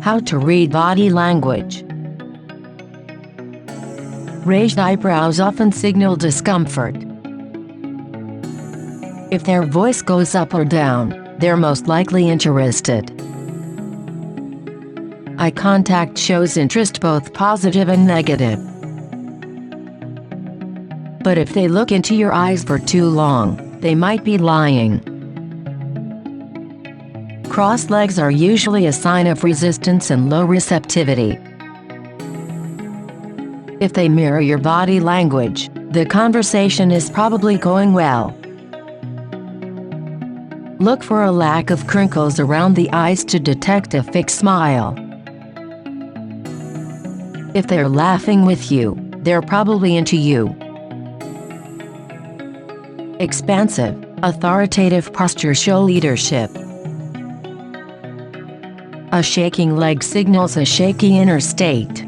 How to read body language. Raised eyebrows often signal discomfort. If their voice goes up or down, they're most likely interested. Eye contact shows interest, both positive and negative. But if they look into your eyes for too long, they might be lying. Crossed legs are usually a sign of resistance and low receptivity. If they mirror your body language, the conversation is probably going well. Look for a lack of crinkles around the eyes to detect a fixed smile. If they're laughing with you, they're probably into you. Expansive, authoritative posture show leadership. A shaking leg signals a shaky inner state.